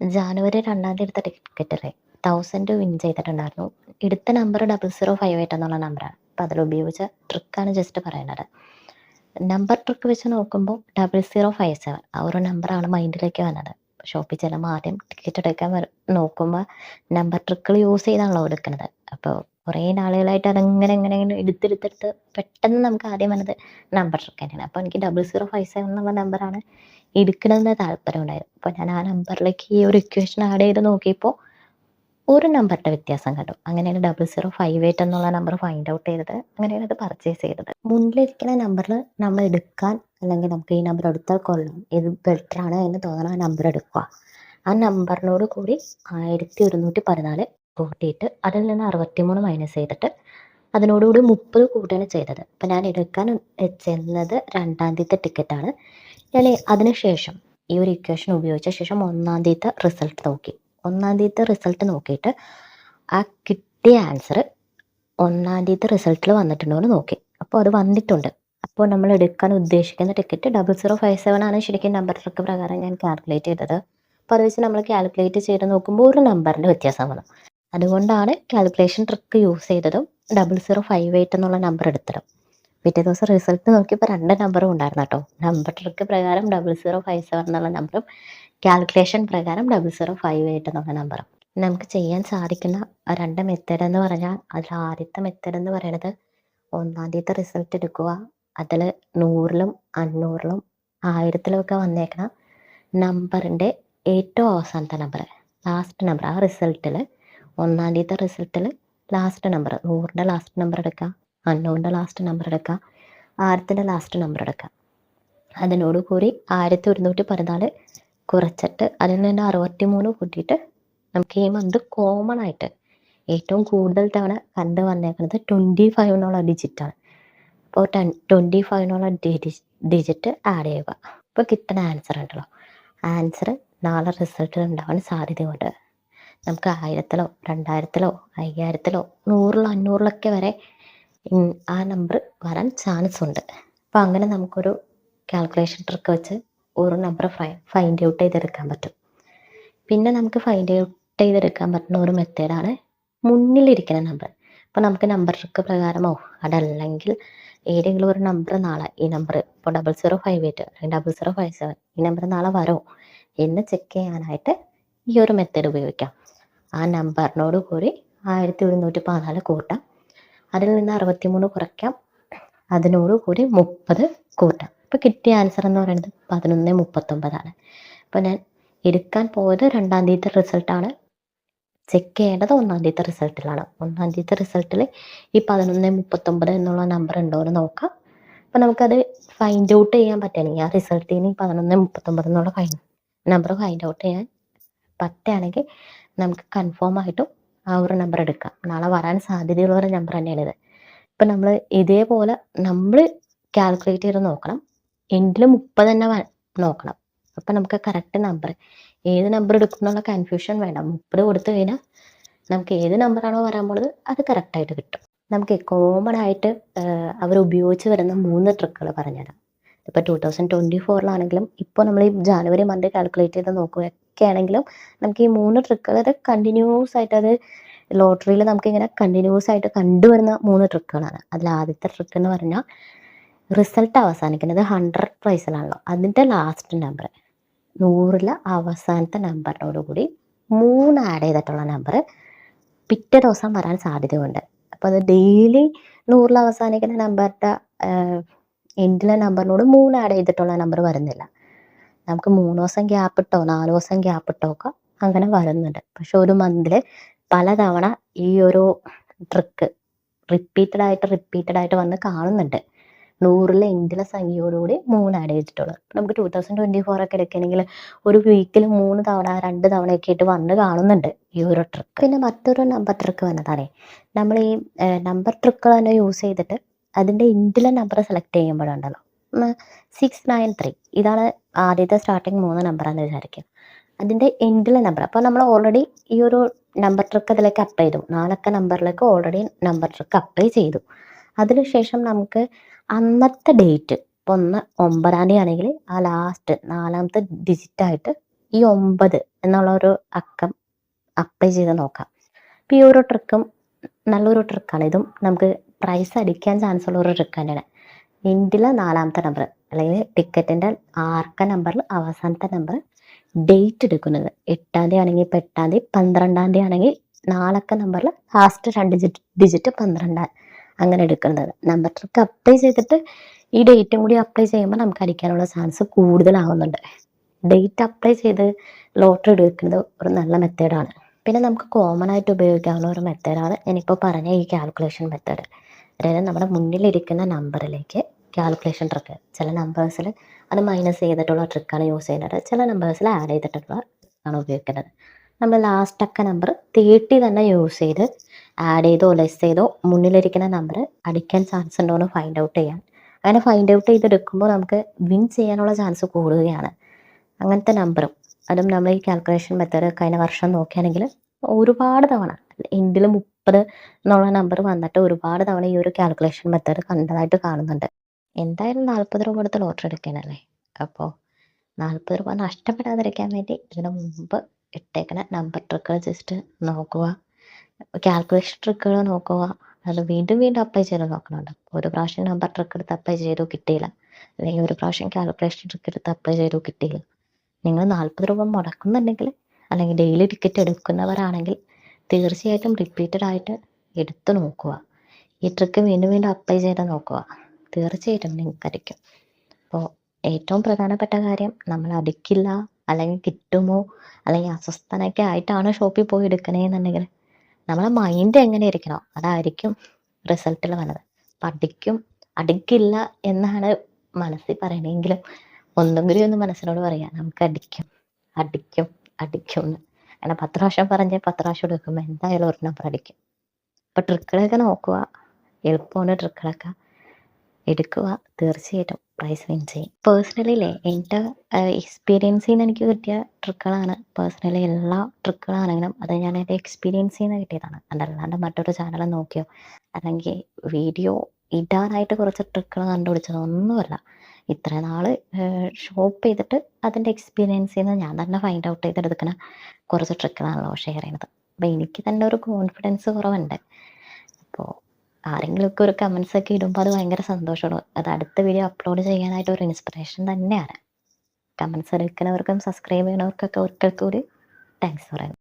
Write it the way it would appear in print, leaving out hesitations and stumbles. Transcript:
ജാനുവരി 2 എടുത്ത ടിക്കറ്റല്ലേ 1000 വിൻ ചെയ്തിട്ടുണ്ടായിരുന്നു. എടുത്ത നമ്പർ 0058 എന്നുള്ള നമ്പറാണ്. അപ്പം അതിലുപയോഗിച്ച ട്രിക്കാണ് ജസ്റ്റ് പറയുന്നത്. നമ്പർ ട്രിക്ക് വെച്ച് നോക്കുമ്പോൾ 0057 ആ ഒരു നമ്പറാണ് മൈൻഡിലേക്ക് വന്നത്. ഷോപ്പിൽ ചെല്ലുമ്പോൾ ആദ്യം ടിക്കറ്റ് എടുക്കാൻ നോക്കുമ്പോൾ നമ്പർ ട്രിക്കുകൾ യൂസ് ചെയ്താണല്ലോ എടുക്കുന്നത്. അപ്പോൾ കുറേ നാളുകളായിട്ട് അതങ്ങനെ ഇങ്ങനെ ഇങ്ങനെ എടുത്തെടുത്തെടുത്ത് പെട്ടെന്ന് നമുക്ക് ആദ്യം വന്നത് നമ്പർ ട്രിക്ക് തന്നെയാണ്. അപ്പോൾ എനിക്ക് 0057 എന്നുള്ള നമ്പറാണ് എടുക്കണമെന്ന് താല്പര്യമുണ്ടായിരുന്നു. അപ്പോൾ ഞാൻ ആ നമ്പറിലേക്ക് ഈ ഒരു ഇക്വേഷൻ ആഡ് ചെയ്ത് നോക്കിയപ്പോൾ ഒരു നമ്പറിൻ്റെ വ്യത്യാസം കണ്ടു. അങ്ങനെയാണ് 0058 എന്നുള്ള നമ്പർ ഫൈൻഡ് ഔട്ട് ചെയ്തത്. അങ്ങനെയാണ് അത് പർച്ചേസ് ചെയ്തത്. മുന്നിലിരിക്കുന്ന നമ്പറിൽ നമ്മൾ എടുക്കാൻ അല്ലെങ്കിൽ നമുക്ക് ഈ നമ്പർ എടുത്താൽ കൊള്ളും, ഇത് ബെറ്ററാണ് എന്ന് തോന്നുന്ന ആ നമ്പർ എടുക്കുക. ആ നമ്പറിനോട് കൂടി 1114 കൂട്ടിയിട്ട് അതിൽ നിന്ന് 63 മൈനസ് ചെയ്തിട്ട് അതിനോടുകൂടി 30 കൂട്ടുകയാണ് ചെയ്തത്. അപ്പം ഞാൻ എടുക്കാൻ ചെന്നത് 2-ാം തീയതിത്തെ ടിക്കറ്റാണ്. ഞാൻ അതിനുശേഷം ഈ ഒരു ഇക്വേഷൻ ഉപയോഗിച്ച ശേഷം 1-ാം തീയതിത്തെ റിസൾട്ട് നോക്കി. 1-ാം തീയതിത്തെ റിസൾട്ട് നോക്കിയിട്ട് ആ കിട്ടിയ ആൻസർ 1-ാം തീയതിത്തെ റിസൾട്ടിൽ വന്നിട്ടുണ്ടോ എന്ന് നോക്കി. അപ്പോൾ അത് വന്നിട്ടുണ്ട്. അപ്പോൾ നമ്മൾ എടുക്കാൻ ഉദ്ദേശിക്കുന്ന ടിക്കറ്റ് 0057 ആണ് ശരിക്കും നമ്പർ ട്രിക്ക് പ്രകാരം ഞാൻ കാൽക്കുലേറ്റ് ചെയ്തത്. അപ്പോൾ അത് വെച്ച് നമ്മൾ കാൽക്കുലേറ്റ് ചെയ്ത് നോക്കുമ്പോൾ ഒരു നമ്പറിൻ്റെ വ്യത്യാസം വന്നു. അതുകൊണ്ടാണ് കാൽക്കുലേഷൻ ട്രിക്ക് യൂസ് ചെയ്തതും 0058 എന്നുള്ള നമ്പർ എടുത്തതും. പിറ്റേ ദിവസം റിസൾട്ട് നോക്കിയപ്പോൾ 2 നമ്പറും ഉണ്ടായിരുന്നു കേട്ടോ. നമ്പർ ട്രിക്ക് പ്രകാരം 0057 എന്നുള്ള നമ്പറും കാൽക്കുലേഷൻ പ്രകാരം 0058 എന്നുള്ള നമ്പറും. നമുക്ക് ചെയ്യാൻ സാധിക്കുന്ന 2 മെത്തേഡ് എന്ന് പറഞ്ഞാൽ അതിൽ ആദ്യത്തെ മെത്തേഡ് എന്ന് പറയുന്നത് 1-ാം തീയതി റിസൾട്ട് എടുക്കുക. അതിൽ 100-ലും 500-ലും 1000-ലും ഒക്കെ വന്നേക്കണ നമ്പറിൻ്റെ ഏറ്റവും അവസാനത്തെ നമ്പർ, ലാസ്റ്റ് നമ്പർ, ആ റിസൾട്ടിൽ 1-ാം തീയതി റിസൾട്ടിൽ ലാസ്റ്റ് നമ്പർ 100-ൻ്റെ ലാസ്റ്റ് നമ്പർ എടുക്കുക, 500-ൻ്റെ ലാസ്റ്റ് നമ്പർ എടുക്കുക, 1000-ൻ്റെ ലാസ്റ്റ് നമ്പർ എടുക്കുക. അതിനോട് കൂടി 1114 കുറച്ചിട്ട് അതിൽ നിന്ന് 63 കൂട്ടിയിട്ട് നമുക്ക് ഈ മന്ത് കോമൺ ആയിട്ട് ഏറ്റവും കൂടുതൽ തവണ കണ്ടു വന്നേക്കുന്നത് 25 എന്നുള്ള ഡിജിറ്റാണ്. അപ്പോൾ 25 എന്നുള്ള ഡിജിറ്റ് ആഡ് ചെയ്യുക. അപ്പോൾ കിട്ടുന്ന ആൻസർ ഉണ്ടല്ലോ, ആൻസർ നാളെ റിസൾട്ടിൽ ഉണ്ടാവാൻ സാധ്യതയുണ്ട്. നമുക്ക് 1000-ലോ 2000-ലോ 5000-ലോ 100-ലോ 500-ലൊക്കെ വരെ ആ നമ്പർ വരാൻ ചാൻസ് ഉണ്ട്. അപ്പോൾ അങ്ങനെ നമുക്കൊരു കാൽക്കുലേഷൻ ട്രിക്ക് വെച്ച് ഒരു നമ്പർ ഫൈൻഡ് ഔട്ട് ചെയ്തെടുക്കാൻ പറ്റും. പിന്നെ നമുക്ക് ഫൈൻഡ് ഔട്ട് ചെയ്തെടുക്കാൻ പറ്റുന്ന ഒരു മെത്തേഡാണ് മുന്നിലിരിക്കുന്ന നമ്പർ. അപ്പോൾ നമുക്ക് നമ്പർ ട്രിക്ക് പ്രകാരമോ അതല്ലെങ്കിൽ ഏതെങ്കിലും ഒരു നമ്പർ നാളെ ഈ നമ്പർ ഇപ്പോൾ 0058 അല്ലെങ്കിൽ 0057 ഈ നമ്പർ നാളെ വരോ എന്ന് ചെക്ക് ചെയ്യാനായിട്ട് ഈ ഒരു മെത്തേഡ് ഉപയോഗിക്കാം. ആ നമ്പറിനോട് കൂടി 1114 കൂട്ടാം, അതിൽ നിന്ന് 63 കുറയ്ക്കാം, അതിനോട് കൂടി 30 കൂട്ടാം. അപ്പോൾ കിട്ടിയ ആൻസർ എന്ന് പറയുന്നത് 1139 അപ്പോൾ ഞാൻ എടുക്കാൻ പോയത് 2-ാം തീയതി റിസൾട്ടാണ്. ചെക്ക് ചെയ്യേണ്ടത് 1-ാം തീയതി റിസൾട്ടിലാണ്. 1-ാം തീയതി റിസൾട്ടിൽ ഈ 1139 എന്നുള്ള നമ്പർ ഉണ്ടോ എന്ന് നോക്കാം. അപ്പോൾ നമുക്കത് ഫൈൻഡ് ഔട്ട് ചെയ്യാൻ പറ്റുകയാണെങ്കിൽ ആ റിസൾട്ടിൽ നിന്ന് 1139 എന്നുള്ള നമ്പർ ഫൈൻഡ് ഔട്ട് ചെയ്യാൻ പറ്റുകയാണെങ്കിൽ നമുക്ക് കൺഫേം ആയിട്ടും ആ ഒരു നമ്പർ എടുക്കാം. നാളെ വരാൻ സാധ്യതയുള്ള ഒരു നമ്പർ തന്നെയാണിത്. ഇപ്പം നമ്മൾ ഇതേപോലെ നമ്മൾ കാൽക്കുലേറ്റ് ചെയ്ത് നോക്കണം. എങ്കിൽ 30 തന്നെ നോക്കണം. അപ്പം നമുക്ക് കറക്റ്റ് നമ്പർ ഏത് നമ്പർ എടുക്കും എന്നുള്ള കൺഫ്യൂഷൻ വേണ്ട. 30 കൊടുത്തു കഴിഞ്ഞാൽ നമുക്ക് ഏത് നമ്പറാണോ വരാൻ പോകുന്നത് അത് കറക്റ്റായിട്ട് കിട്ടും. നമുക്ക് കോമൺ ആയിട്ട് അവർ ഉപയോഗിച്ച് വരുന്ന 3 ട്രിക്കുകൾ പറഞ്ഞുതരാം. ഇപ്പോൾ 2024-ലാണെങ്കിലും ഇപ്പോൾ നമ്മൾ ഈ ജാനുവരി മന്ത് കാൽക്കുലേറ്റ് ചെയ്ത് നോക്കുകയൊക്കെ ആണെങ്കിലും നമുക്ക് ഈ 3 ട്രിക്കുകൾ കണ്ടിന്യൂസ് ആയിട്ട് അത് ലോട്ടറിയിൽ നമുക്കിങ്ങനെ കണ്ടിന്യൂസ് ആയിട്ട് കണ്ടുവരുന്ന 3 ട്രിക്കുകളാണ്. അതിൽ ആദ്യത്തെ ട്രിക്ക് എന്ന് പറഞ്ഞാൽ റിസൾട്ട് അവസാനിക്കുന്നത് 100 പ്രൈസിലാണല്ലോ, അതിൻ്റെ ലാസ്റ്റ് നമ്പർ 100-ലെ അവസാനത്തെ നമ്പറിനോടുകൂടി 3 ആഡ് ചെയ്തിട്ടുള്ള നമ്പർ പിറ്റേ ദിവസം വരാൻ സാധ്യതയുണ്ട്. അപ്പോൾ അത് ഡെയിലി 100-ൽ അവസാനിക്കുന്ന നമ്പറിൻ്റെ എൻഡിലെ നമ്പറിനോട് 3 ആഡ് ചെയ്തിട്ടുള്ള നമ്പർ വരുന്നില്ല. നമുക്ക് 3 ദിവസം ഗ്യാപ്പ് ഇട്ടോ 4 ദിവസം ഗ്യാപ്പ് ഇട്ടോ ഒക്കെ അങ്ങനെ വരുന്നുണ്ട്. പക്ഷെ ഒരു മന്തിൽ പലതവണ ഈ ഒരു ട്രിക്ക് റിപ്പീറ്റഡ് ആയിട്ട് വന്ന് കാണുന്നുണ്ട്. 100-ലെ എൻഡിലെ സംഖ്യയോടുകൂടി 3 ആഡ് ചെയ്തിട്ടുള്ളത്. നമുക്ക് 2024 ഒക്കെ എടുക്കുകയാണെങ്കിൽ ഒരു വീക്കിൽ 3 തവണ 2 തവണയൊക്കെ ആയിട്ട് വന്ന് കാണുന്നുണ്ട് ഈ ഒരു ട്രിക്ക്. പിന്നെ മറ്റൊരു നമ്പർ ട്രിക്ക് വന്നതാണ്, നമ്മൾ ഈ നമ്പർ ട്രിക്കുകൾ തന്നെ യൂസ് ചെയ്തിട്ട് അതിൻ്റെ എൻഡിലെ നമ്പർ സെലക്ട് ചെയ്യുമ്പോഴുണ്ടല്ലോ 693 ഇതാണ് ആദ്യത്തെ സ്റ്റാർട്ടിങ് 3 നമ്പറാണെന്ന് വിചാരിക്കുക. അതിൻ്റെ എൻഡിലെ നമ്പർ അപ്പോൾ നമ്മൾ ഓൾറെഡി ഈ ഒരു നമ്പർ ട്രിക്ക് അതിലേക്ക് അപ്ലൈ ചെയ്തു. 4 അക്ക നമ്പറിലേക്ക് ഓൾറെഡി നമ്പർ ട്രിക്ക് അപ്ലൈ ചെയ്തു. അതിനുശേഷം നമുക്ക് അന്നത്തെ ഡേറ്റ് ഇപ്പോൾ 9-ാം തീയതി ആണെങ്കിൽ ആ ലാസ്റ്റ് 4-ാമത്തെ ഡിജിറ്റായിട്ട് ഈ 9 എന്നുള്ളൊരു അക്കം അപ്ലൈ ചെയ്ത് നോക്കാം. അപ്പോൾ ഈ ഒരു ട്രിക്കും നല്ലൊരു ട്രിക്കാണ്. ഇതും നമുക്ക് പ്രൈസ് അടിക്കാൻ ചാൻസ് ഉള്ള ഒരു ട്രിക്ക് തന്നെയാണ്. എൻഡിലെ 4ാമത്തെ നമ്പർ അല്ലെങ്കിൽ ടിക്കറ്റിൻ്റെ ആർക്ക നമ്പറിൽ അവസാനത്തെ നമ്പർ ഡേറ്റ് എടുക്കുന്നത് 8ാം തീയതി ആണെങ്കിൽ ഇപ്പോൾ 8ാം തീയതി, 12ാം തീയതി ആണെങ്കിൽ 4 നമ്പറിൽ ലാസ്റ്റ് 2 ഡിജിറ്റ് 12 അങ്ങനെ എടുക്കുന്നത്. നമ്പർ ട്രിക്ക് അപ്ലൈ ചെയ്തിട്ട് ഈ ഡേറ്റും കൂടി അപ്ലൈ ചെയ്യുമ്പോൾ നമുക്ക് അടിക്കാനുള്ള ചാൻസ് കൂടുതലാവുന്നുണ്ട്. ഡേറ്റ് അപ്ലൈ ചെയ്ത് ലോട്ടറി എടുക്കുന്നത് ഒരു നല്ല മെത്തേഡാണ്. പിന്നെ നമുക്ക് കോമൺ ആയിട്ട് ഉപയോഗിക്കാവുന്ന ഒരു മെത്തേഡാണ് ഞാനിപ്പോൾ പറഞ്ഞ ഈ കാൽക്കുലേഷൻ മെത്തേഡ്. അതായത് നമ്മുടെ മുന്നിലിരിക്കുന്ന നമ്പറിലേക്ക് കാൽക്കുലേഷൻ ട്രിക്ക്. ചില നമ്പേഴ്സിൽ അത് മൈനസ് ചെയ്തിട്ടുള്ള ട്രിക്കാണ് യൂസ് ചെയ്യുന്നത്, ചില നമ്പേഴ്സിൽ ആഡ് ചെയ്തിട്ടുള്ള ആണ് ഉപയോഗിക്കുന്നത്. നമ്മൾ ലാസ്റ്റ് അക്ക നമ്പർ 30 തന്നെ യൂസ് ചെയ്ത് ആഡ് ചെയ്തോ ലെസ് ചെയ്തോ മുന്നിലിരിക്കുന്ന നമ്പർ അടിക്കാൻ ചാൻസ് ഉണ്ടോ എന്ന് ഫൈൻഡ് ഔട്ട് ചെയ്യാൻ. അങ്ങനെ ഫൈൻഡ് ഔട്ട് ചെയ്തെടുക്കുമ്പോൾ നമുക്ക് വിൻ ചെയ്യാനുള്ള ചാൻസ് കൂടുകയാണ്. അങ്ങനത്തെ നമ്പറും അതും നമ്മൾ ഈ കാൽക്കുലേഷൻ മെത്തേഡ് കഴിഞ്ഞ വർഷം നോക്കുകയാണെങ്കിൽ ഒരുപാട് തവണ എൻഡിൽ 30 എന്നുള്ള നമ്പർ വന്നിട്ട് ഒരുപാട് തവണ ഈ ഒരു കാൽക്കുലേഷൻ മെത്തേഡ് കണ്ടതായിട്ട് കാണുന്നുണ്ട്. എന്തായാലും 40 രൂപ കൊടുത്ത് ലോട്ടറി എടുക്കാനല്ലേ, അപ്പോൾ 40 രൂപ നഷ്ടപ്പെടാതിരിക്കാൻ വേണ്ടി ഇതിന് മുമ്പ് ഇട്ടേക്കുന്ന നമ്പർ ട്രിക്കുകൾ ജസ്റ്റ് നോക്കുക, കാൽക്കുലേഷൻ ട്രിക്കുകൾ നോക്കുക. അത് വീണ്ടും വീണ്ടും അപ്ലൈ ചെയ്ത് നോക്കണുണ്ട്. ഒരു പ്രാവശ്യം നമ്പർ ട്രിക്ക് എടുത്ത് അപ്ലൈ ചെയ്തു കിട്ടിയില്ല, അല്ലെങ്കിൽ ഒരു പ്രാവശ്യം കാൽക്കുലേഷൻ ട്രിക്ക് എടുത്ത് അപ്ലൈ ചെയ്തു കിട്ടിയില്ല. നിങ്ങൾ 40 രൂപ മുടക്കുന്നുണ്ടെങ്കിൽ അല്ലെങ്കിൽ ഡെയിലി ടിക്കറ്റ് എടുക്കുന്നവരാണെങ്കിൽ തീർച്ചയായിട്ടും റിപ്പീറ്റഡ് ആയിട്ട് എടുത്ത് നോക്കുക. ഈ ട്രിക്ക് വീണ്ടും വീണ്ടും അപ്ലൈ ചെയ്ത് നോക്കുക. തീർച്ചയായിട്ടും നിങ്ങൾക്ക് അടിക്കും. അപ്പോൾ ഏറ്റവും പ്രധാനപ്പെട്ട കാര്യം, നമ്മൾ അടിക്കില്ല അല്ലെങ്കിൽ കിട്ടുമോ അല്ലെങ്കിൽ അസ്വസ്ഥനൊക്കെ ആയിട്ടാണ് ഷോപ്പിൽ പോയി എടുക്കണേന്നുണ്ടെങ്കിൽ നമ്മളെ മൈൻഡ് എങ്ങനെ ഇരിക്കണോ അതായിരിക്കും റിസൾട്ടിൽ വന്നത്. അപ്പം അടിക്കില്ല എന്നാണ് മനസ്സിൽ പറയണമെങ്കിലും ഒന്നും കൂടി ഒന്ന് മനസ്സിനോട് പറയാം, നമുക്ക് അടിക്കും അടിക്കും അടിക്കും എന്ന്. അങ്ങനെ 10 പ്രാവശ്യം പറഞ്ഞ് 10 പ്രാവശ്യം എടുക്കുമ്പോൾ എന്തായാലും ഒരു നമ്പർ അടിക്കും. അപ്പോൾ ട്രിക്കുകളൊക്കെ നോക്കുക, എളുപ്പമാണ് ട്രിക്കുകളൊക്കെ എടുക്കുക. തീർച്ചയായിട്ടും പ്രൈസ് വിൻ ചെയ്യും. പേഴ്സണലിയിലെ എൻ്റെ എക്സ്പീരിയൻസിൽ നിന്ന് എനിക്ക് കിട്ടിയ ട്രിക്കുകളാണ്. പേഴ്സണലി എല്ലാ ട്രിക്കുകളാണെങ്കിലും അത് ഞാൻ എൻ്റെ എക്സ്പീരിയൻസിൽ നിന്ന് കിട്ടിയതാണ്. അതല്ലാണ്ട് മറ്റൊരു ചാനൽ നോക്കിയോ അല്ലെങ്കിൽ വീഡിയോ ഇടാനായിട്ട് കുറച്ച് ട്രിക്കുകൾ കണ്ടുപിടിച്ചതൊന്നുമല്ല. ഇത്ര നാൾ ഷോപ്പ് ചെയ്തിട്ട് അതിൻ്റെ എക്സ്പീരിയൻസിൽ നിന്ന് ഞാൻ തന്നെ ഫൈൻഡ് ഔട്ട് ചെയ്തെടുക്കുന്ന കുറച്ച് ട്രിക്കുകളാണല്ലോ ഷെയർ ചെയ്യുന്നത്. അപ്പോൾ എനിക്ക് തന്നെ ഒരു കോൺഫിഡൻസ് കുറവുണ്ട്. അപ്പോൾ ആരെങ്കിലുമൊക്കെ ഒരു കമൻസൊക്കെ ഇടുമ്പോൾ അത് ഭയങ്കര സന്തോഷമാണ്. അത് അടുത്ത വീഡിയോ അപ്ലോഡ് ചെയ്യാനായിട്ട് ഒരു ഇൻസ്പിറേഷൻ തന്നെയാണ്. കമൻസ് എടുക്കുന്നവർക്കും സബ്സ്ക്രൈബ് ചെയ്യുന്നവർക്കൊക്കെ ഒരിക്കൽ കൂടി താങ്ക്സ് പറയുന്നു.